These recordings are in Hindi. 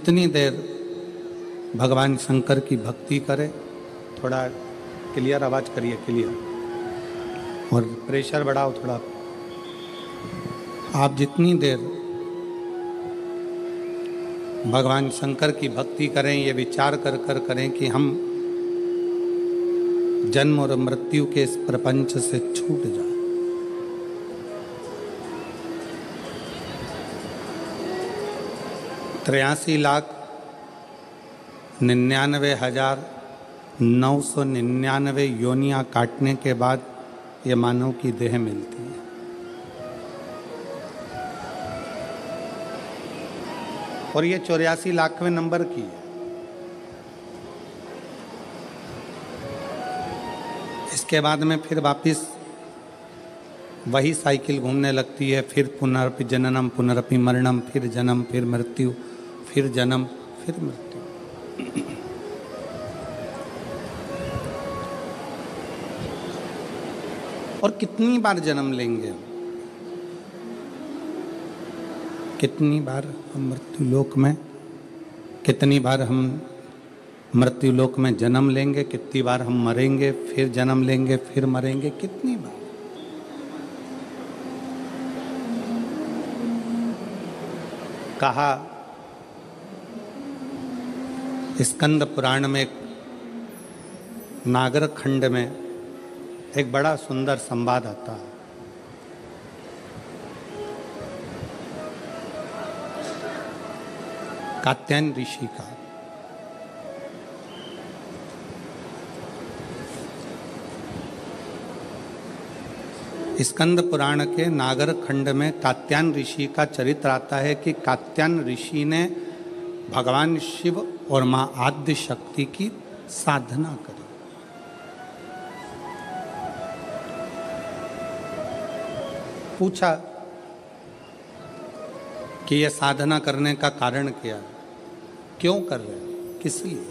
जितनी देर भगवान शंकर की भक्ति करें, थोड़ा क्लियर आवाज़ करिए, क्लियर, और प्रेशर बढ़ाओ थोड़ा। आप जितनी देर भगवान शंकर की भक्ति करें, ये विचार कर कर करें कि हम जन्म और मृत्यु के इस प्रपंच से छूट जाए। तिरासी लाख 99,999 योनियां काटने के बाद ये मानव की देह मिलती है। और ये 84 लाखवें नंबर की है। इसके बाद में फिर वापिस वही साइकिल घूमने लगती है, फिर पुनरपि जननम पुनरपि मरणम, फिर जन्म, फिर मृत्यु, फिर जन्म, फिर मृत्यु। और कितनी बार जन्म लेंगे, कितनी बार हम मृत्यु लोक में, कितनी बार हम मृत्यु लोक में जन्म लेंगे, कितनी बार हम मरेंगे, फिर जन्म लेंगे, फिर मरेंगे, कितनी बार। कहा स्कंद पुराण में नागर खंड में एक बड़ा सुंदर संवाद आता है। कात्यायन ऋषि का। स्कंद पुराण के नागर खंड में कात्यायन ऋषि का चरित्र आता है कि कात्यायन ऋषि ने भगवान शिव और मां आद्य शक्ति की साधना करी। पूछा कि यह साधना करने का कारण क्या है, क्यों कर रहे हैं, किस लिए।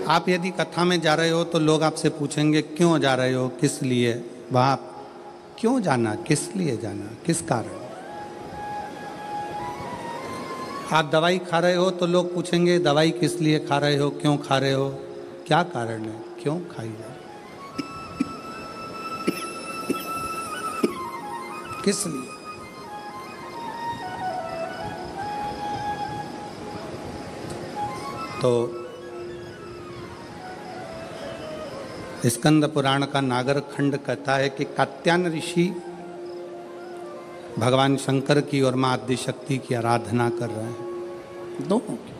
आप यदि कथा में जा रहे हो तो लोग आपसे पूछेंगे क्यों जा रहे हो, किस लिए, वहां क्यों जाना, किस लिए जाना, किस कारण। आप दवाई खा रहे हो तो लोग पूछेंगे दवाई किस लिए खा रहे हो, क्यों खा रहे हो, क्या कारण है, क्यों खाई है, किस लिए। तो स्कंद पुराण का नागर खंड कहता है कि कात्यायन ऋषि भगवान शंकर की और मां आद्य शक्ति की आराधना कर रहे हैं, दोनों की।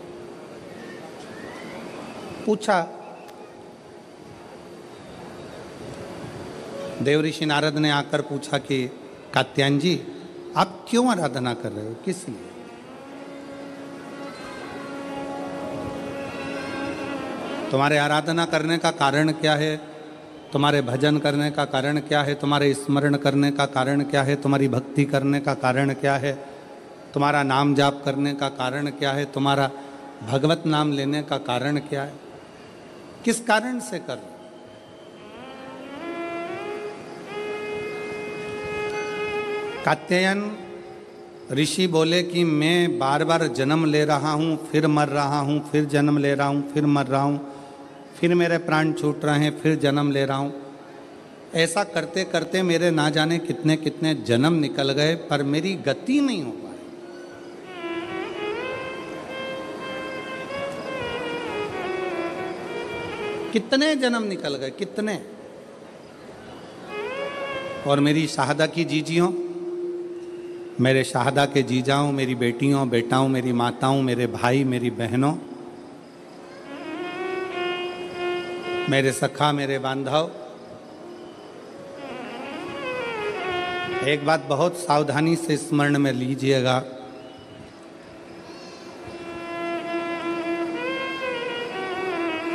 पूछा, देव ऋषि नारद ने आकर पूछा कि कात्यायन जी आप क्यों आराधना कर रहे हो, किस लिए। तुम्हारे आराधना करने का कारण क्या है, तुम्हारे भजन करने का कारण क्या है, तुम्हारे स्मरण करने का कारण क्या है, तुम्हारी भक्ति करने का कारण क्या है, तुम्हारा नाम जाप करने का कारण क्या है, तुम्हारा भगवत नाम लेने का कारण क्या है, किस कारण से कर रहे। कात्यायन ऋषि बोले कि मैं बार बार जन्म ले रहा हूँ, फिर मर रहा हूँ, फिर जन्म ले रहा हूँ, फिर मर रहा हूँ, फिर मेरे प्राण छूट रहे हैं, फिर जन्म ले रहा हूँ। ऐसा करते करते मेरे ना जाने कितने कितने जन्म निकल गए, पर मेरी गति नहीं हो पाई। कितने जन्म निकल गए, कितने। और मेरी शाहदा की जीजियों, मेरे शाहदा के जीजाओं, मेरी बेटियों बेटाओं, मेरी माताओं, मेरे भाई, मेरी बहनों, मेरे सखा, मेरे बांधव, एक बात बहुत सावधानी से स्मरण में लीजिएगा।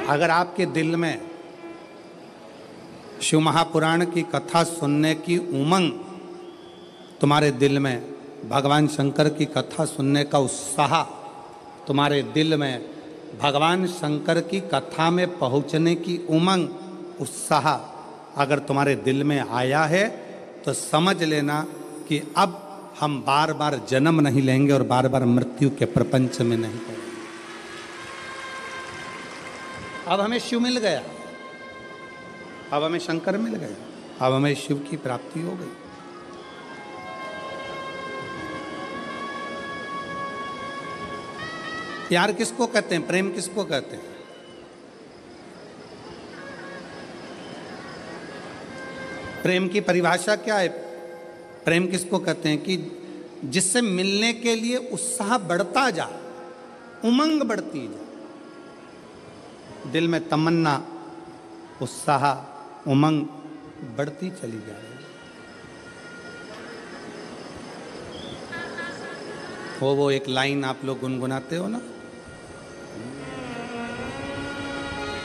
अगर आपके दिल में शिव महापुराण की कथा सुनने की उमंग, तुम्हारे दिल में भगवान शंकर की कथा सुनने का उत्साह, तुम्हारे दिल में भगवान शंकर की कथा में पहुंचने की उमंग, उत्साह अगर तुम्हारे दिल में आया है तो समझ लेना कि अब हम बार बार जन्म नहीं लेंगे और बार बार मृत्यु के प्रपंच में नहीं पड़ेंगे। अब हमें शिव मिल गया, अब हमें शंकर मिल गया, अब हमें शिव की प्राप्ति हो गई। प्यार किसको कहते हैं, प्रेम किसको कहते हैं? प्रेम की परिभाषा क्या है? प्रेम किसको कहते हैं कि जिससे मिलने के लिए उत्साह बढ़ता जा, उमंग बढ़ती जा, दिल में तमन्ना, उत्साह, उमंग बढ़ती चली जा रही है। वो एक लाइन आप लोग गुनगुनाते हो ना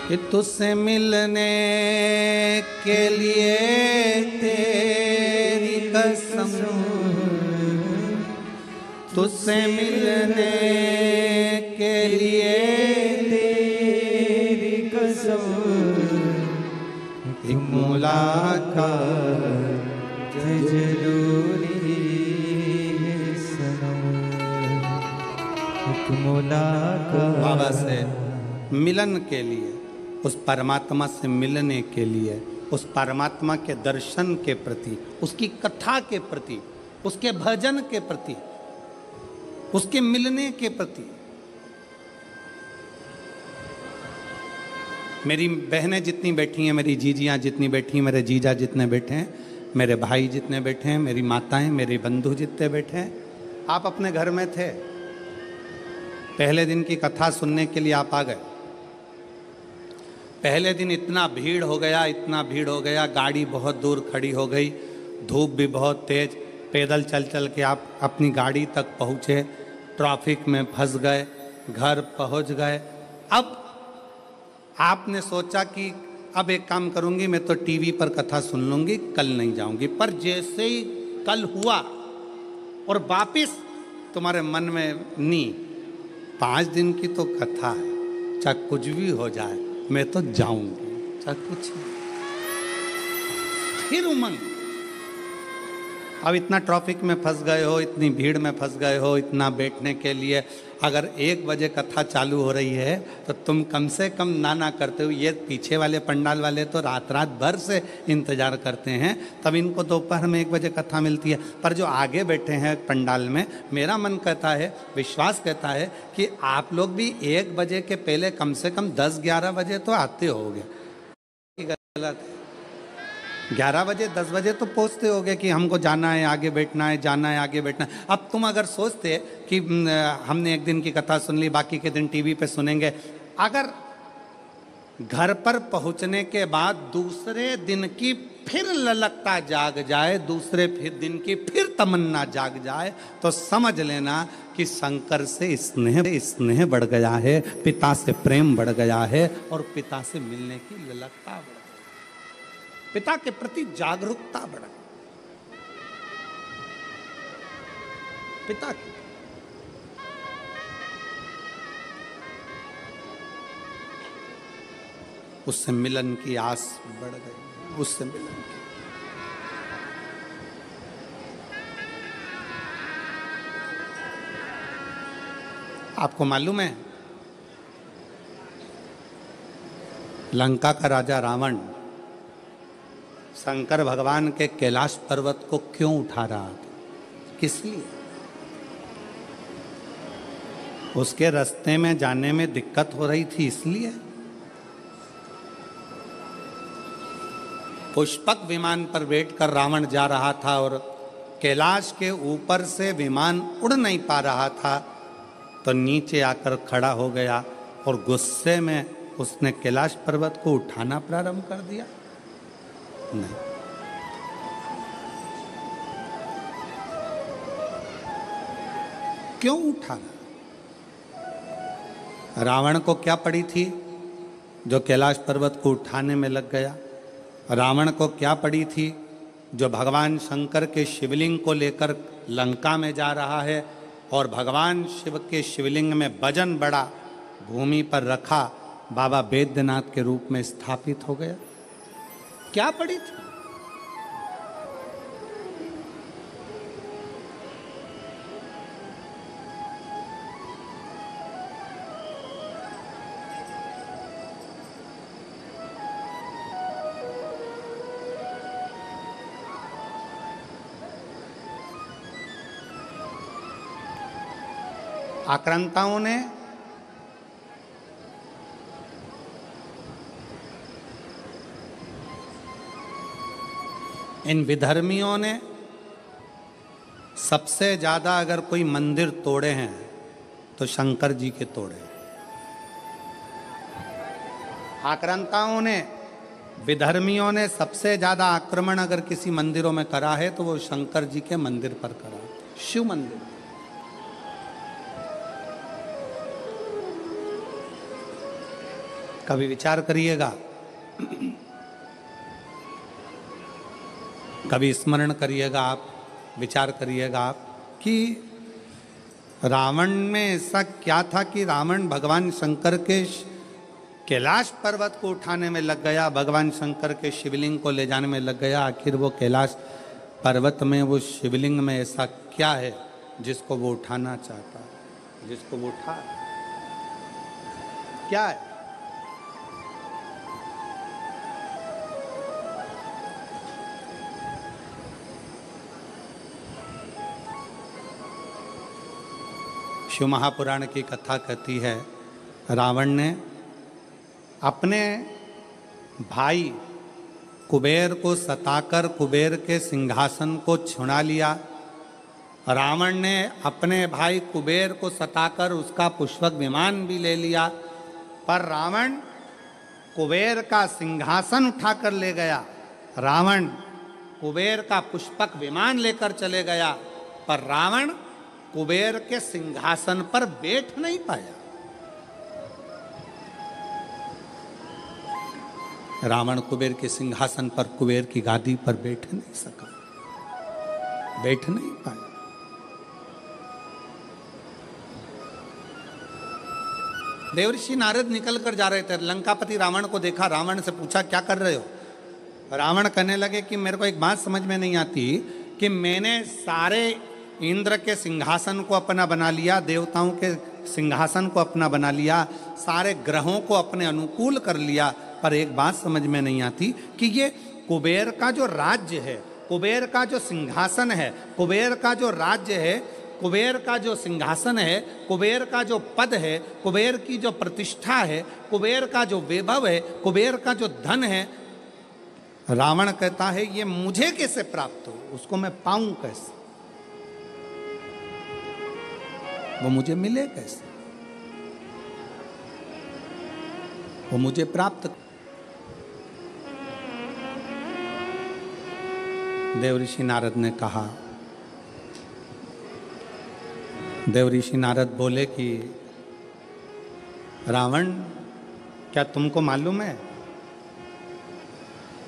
कि तुझसे मिलने के लिए तेरी कसम, तुझसे मिलने के लिए तेरी कसम, एक मुलाकात जरूरी है सनम, एक मुलाकात। बाबा से मिलन के लिए, उस परमात्मा से मिलने के लिए, उस परमात्मा के दर्शन के प्रति, उसकी कथा के प्रति, उसके भजन के प्रति, उसके मिलने के प्रति। मेरी बहनें जितनी बैठी हैं, मेरी जीजियाँ जितनी बैठी हैं, मेरे जीजा जितने बैठे हैं, मेरे भाई जितने बैठे हैं, मेरी माताएं, मेरे बंधु जितने बैठे हैं, आप अपने घर में थे, पहले दिन की कथा सुनने के लिए आप आ गए। पहले दिन इतना भीड़ हो गया, इतना भीड़ हो गया, गाड़ी बहुत दूर खड़ी हो गई, धूप भी बहुत तेज, पैदल चल चल के आप अपनी गाड़ी तक पहुँचे, ट्रैफिक में फंस गए, घर पहुँच गए। अब आपने सोचा कि अब एक काम करूँगी, मैं तो टीवी पर कथा सुन लूँगी, कल नहीं जाऊँगी। पर जैसे ही कल हुआ और वापिस तुम्हारे मन में नी 5 दिन की तो कथा है, चाहे कुछ भी हो जाए मैं तो जाऊंगी, चाहे कुछ। फिर उमंग। अब इतना ट्रैफिक में फंस गए हो, इतनी भीड़ में फंस गए हो, इतना बैठने के लिए अगर 1 बजे कथा चालू हो रही है तो तुम कम से कम ना करते हो। ये पीछे वाले पंडाल वाले तो रात भर से इंतजार करते हैं, तब इनको दोपहर में 1 बजे कथा मिलती है। पर जो आगे बैठे हैं पंडाल में, मेरा मन कहता है, विश्वास कहता है कि आप लोग भी 1 बजे के पहले कम से कम 10-11 बजे तो आते होगे। गलत है, 11 बजे 10 बजे तो पहुंचते होगे कि हमको जाना है, आगे बैठना है, जाना है, आगे बैठना है। अब तुम अगर सोचते कि हमने 1 दिन की कथा सुन ली, बाकी के दिन टीवी पे सुनेंगे, अगर घर पर पहुंचने के बाद दूसरे दिन की फिर ललकता जाग जाए, दूसरे फिर दिन की फिर तमन्ना जाग जाए, तो समझ लेना कि शंकर से स्नेह बढ़ गया है, पिता से प्रेम बढ़ गया है और पिता से मिलने की ललकता बढ़ गई, पिता के प्रति जागरूकता बढ़ा, पिता की उससे मिलन की आस बढ़ गई, उससे मिलन की। आपको मालूम है लंका का राजा रावण शंकर भगवान के कैलाश पर्वत को क्यों उठा रहा था? किस लिए? उसके रास्ते में जाने में दिक्कत हो रही थी, इसलिए। पुष्पक विमान पर बैठकर रावण जा रहा था और कैलाश के ऊपर से विमान उड़ नहीं पा रहा था, तो नीचे आकर खड़ा हो गया और गुस्से में उसने कैलाश पर्वत को उठाना प्रारंभ कर दिया। नहीं, क्यों उठाना? रावण को क्या पड़ी थी जो कैलाश पर्वत को उठाने में लग गया? रावण को क्या पड़ी थी जो भगवान शंकर के शिवलिंग को लेकर लंका में जा रहा है और भगवान शिव के शिवलिंग में वजन बड़ा भूमि पर रखा, बाबा बैद्यनाथ के रूप में स्थापित हो गया? क्या पड़ी थी? आक्रांताओं ने इन विधर्मियों ने सबसे ज्यादा अगर कोई मंदिर तोड़े हैं तो शंकर जी के तोड़े। आक्रांताओं ने, विधर्मियों ने सबसे ज्यादा आक्रमण अगर किसी मंदिरों में करा है तो वो शंकर जी के मंदिर पर करा, शिव मंदिर। कभी विचार करिएगा, कभी स्मरण करिएगा आप, विचार करिएगा आप कि रावण में ऐसा क्या था कि रावण भगवान शंकर के कैलाश पर्वत को उठाने में लग गया, भगवान शंकर के शिवलिंग को ले जाने में लग गया। आखिर वो कैलाश पर्वत में, वो शिवलिंग में ऐसा क्या है जिसको वो उठाना चाहता है, जिसको वो उठा, क्या है? शिव महापुराण की कथा कहती है, रावण ने अपने भाई कुबेर को सताकर कुबेर के सिंहासन को छुड़ा लिया। रावण ने अपने भाई कुबेर को सताकर उसका पुष्पक विमान भी ले लिया, पर रावण कुबेर का सिंहासन उठाकर ले गया। रावण कुबेर का पुष्पक विमान लेकर चले गया, पर रावण कुबेर के सिंहासन पर बैठ नहीं पाया। रावण कुबेर के सिंहासन पर, कुबेर की गादी पर बैठ नहीं सका, बैठ नहीं पाया। देवर्षि नारद निकल कर जा रहे थे, लंकापति रावण को देखा, रावण से पूछा क्या कर रहे हो? रावण कहने लगे कि मेरे को एक बात समझ में नहीं आती कि मैंने सारे इंद्र के सिंहासन को अपना बना लिया, देवताओं के सिंहासन को अपना बना लिया, सारे ग्रहों को अपने अनुकूल कर लिया, पर एक बात समझ में नहीं आती कि ये कुबेर का जो राज्य है, कुबेर का जो सिंहासन है, कुबेर का जो राज्य है, कुबेर का जो सिंहासन है, कुबेर का जो पद है, कुबेर की जो प्रतिष्ठा है, कुबेर का जो वैभव है, कुबेर का जो धन है, रावण कहता है ये मुझे कैसे प्राप्त हो, उसको मैं पाऊं कैसे, वो मुझे मिले कैसे, वो मुझे प्राप्त। देवऋषि नारद ने कहा, देवऋषि नारद बोले कि रावण, क्या तुमको मालूम है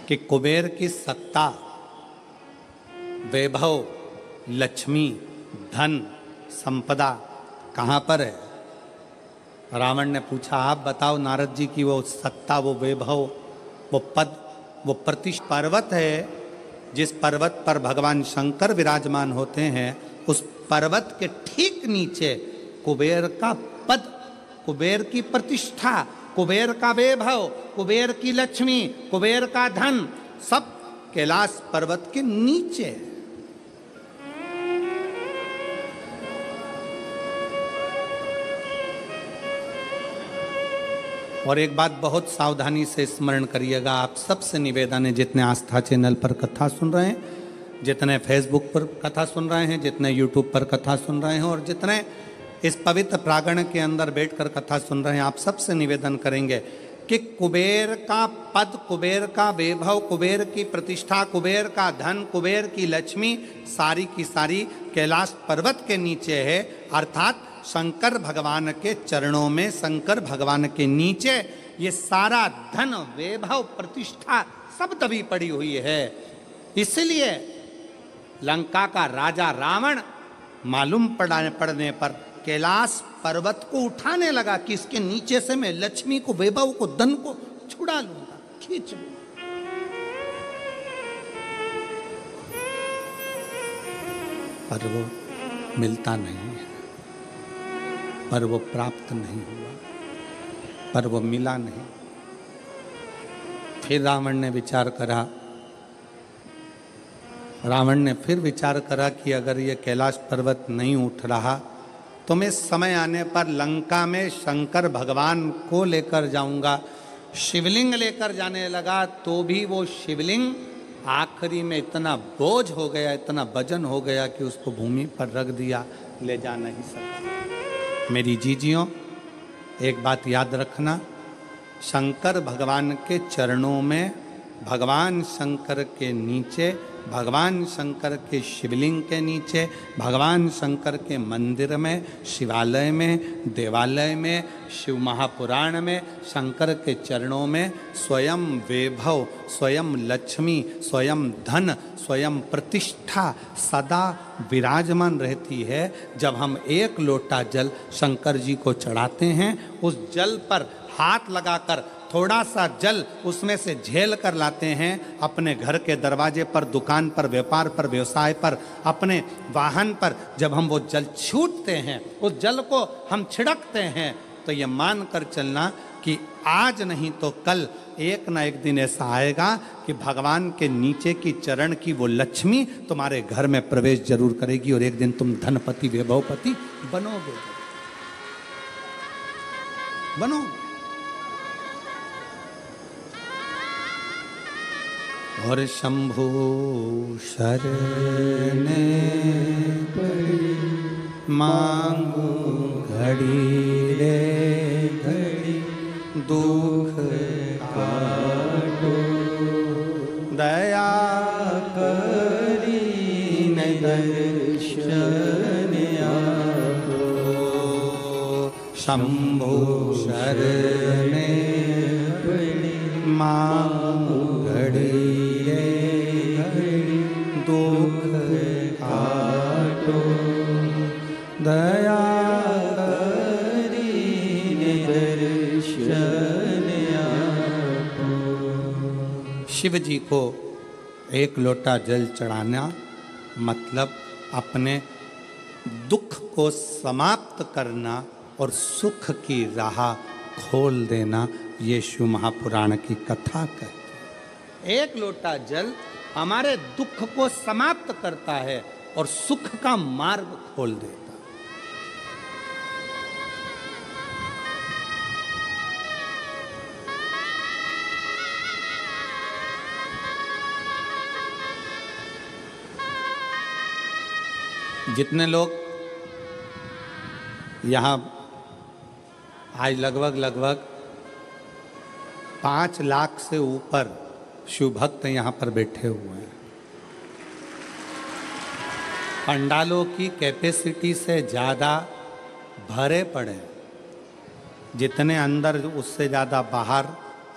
कि कुबेर की सत्ता, वैभव, लक्ष्मी, धन, संपदा कहाँ पर है? रावण ने पूछा, आप बताओ नारद जी की वो सत्ता, वो वैभव, वो पद, वो प्रतिष्ठा। पर्वत है जिस पर्वत पर भगवान शंकर विराजमान होते हैं, उस पर्वत के ठीक नीचे कुबेर का पद, कुबेर की प्रतिष्ठा, कुबेर का वैभव, कुबेर की लक्ष्मी, कुबेर का धन, सब कैलाश पर्वत के नीचे। और एक बात बहुत सावधानी से स्मरण करिएगा, आप सबसे निवेदन है, जितने आस्था चैनल पर कथा सुन रहे हैं, जितने फेसबुक पर कथा सुन रहे हैं, जितने यूट्यूब पर कथा सुन रहे हैं, और जितने इस पवित्र प्रांगण के अंदर बैठकर कथा सुन रहे हैं, आप सबसे निवेदन करेंगे कि कुबेर का पद, कुबेर का वैभव, कुबेर की प्रतिष्ठा, कुबेर का धन, कुबेर की लक्ष्मी सारी की सारी कैलाश पर्वत के नीचे है, अर्थात शंकर भगवान के चरणों में, शंकर भगवान के नीचे ये सारा धन, वैभव, प्रतिष्ठा सब दबी पड़ी हुई है। इसलिए लंका का राजा रावण मालूम पड़ने पर कैलाश पर्वत को उठाने लगा कि इसके नीचे से मैं लक्ष्मी को, वैभव को, धन को छुड़ा लूंगा, खींच लूंगा। पर वो मिलता नहीं है, पर वो प्राप्त नहीं हुआ, पर वो मिला नहीं। फिर रावण ने विचार करा, रावण ने फिर विचार करा कि अगर ये कैलाश पर्वत नहीं उठ रहा तुम्हें समय आने पर लंका में शंकर भगवान को लेकर जाऊंगा। शिवलिंग लेकर जाने लगा तो भी वो शिवलिंग आखिरी में इतना बोझ हो गया, इतना वजन हो गया कि उसको भूमि पर रख दिया, ले जा नहीं सका। मेरी जीजियों, एक बात याद रखना, शंकर भगवान के चरणों में, भगवान शंकर के नीचे, भगवान शंकर के शिवलिंग के नीचे, भगवान शंकर के मंदिर में, शिवालय में, देवालय में, शिव महापुराण में, शंकर के चरणों में स्वयं वैभव, स्वयं लक्ष्मी, स्वयं धन, स्वयं प्रतिष्ठा सदा विराजमान रहती है। जब हम एक लोटा जल शंकर जी को चढ़ाते हैं, उस जल पर हाथ लगाकर थोड़ा सा जल उसमें से झेल कर लाते हैं, अपने घर के दरवाजे पर, दुकान पर, व्यापार पर, व्यवसाय पर, अपने वाहन पर जब हम वो जल छूटते हैं, उस जल को हम छिड़कते हैं, तो ये मान कर चलना कि आज नहीं तो कल एक ना एक दिन ऐसा आएगा कि भगवान के नीचे की चरण की वो लक्ष्मी तुम्हारे घर में प्रवेश जरूर करेगी और एक दिन तुम धनपति वैभवपति बनोगे। बनोगे। और शंभु शरणे पड़ी मांगू घड़ी रे घड़ी, दुख काटो दया करी न दर्शन आपो। शंभु शरणे पड़ी मांगू घड़ी दया शिव जी को एक लोटा जल चढ़ाना मतलब अपने दुख को समाप्त करना और सुख की राह खोल देना। ये शिव महापुराण की कथा कहती है। एक लोटा जल हमारे दुख को समाप्त करता है और सुख का मार्ग खोल देता है। जितने लोग यहाँ आज लगभग 5 लाख से ऊपर शिव भक्त यहाँ पर बैठे हुए हैं। पंडालों की कैपेसिटी से ज़्यादा भरे पड़े, जितने अंदर उससे ज़्यादा बाहर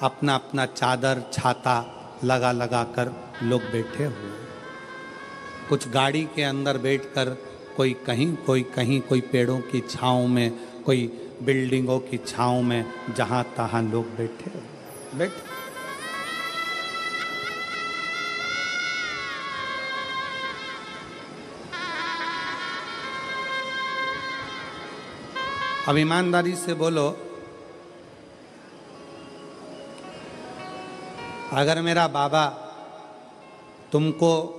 अपना अपना चादर छाता लगा लगा कर लोग बैठे हुए हैं। कुछ गाड़ी के अंदर बैठकर कोई कहीं, कोई पेड़ों की छाँव में, कोई बिल्डिंगों की छाँव में, जहाँ तहाँ लोग बैठे। अब ईमानदारी से बोलो, अगर मेरा बाबा तुमको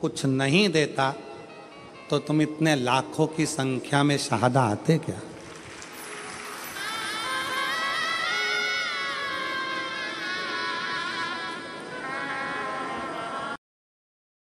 कुछ नहीं देता तो तुम इतने लाखों की संख्या में शहादा आते क्या?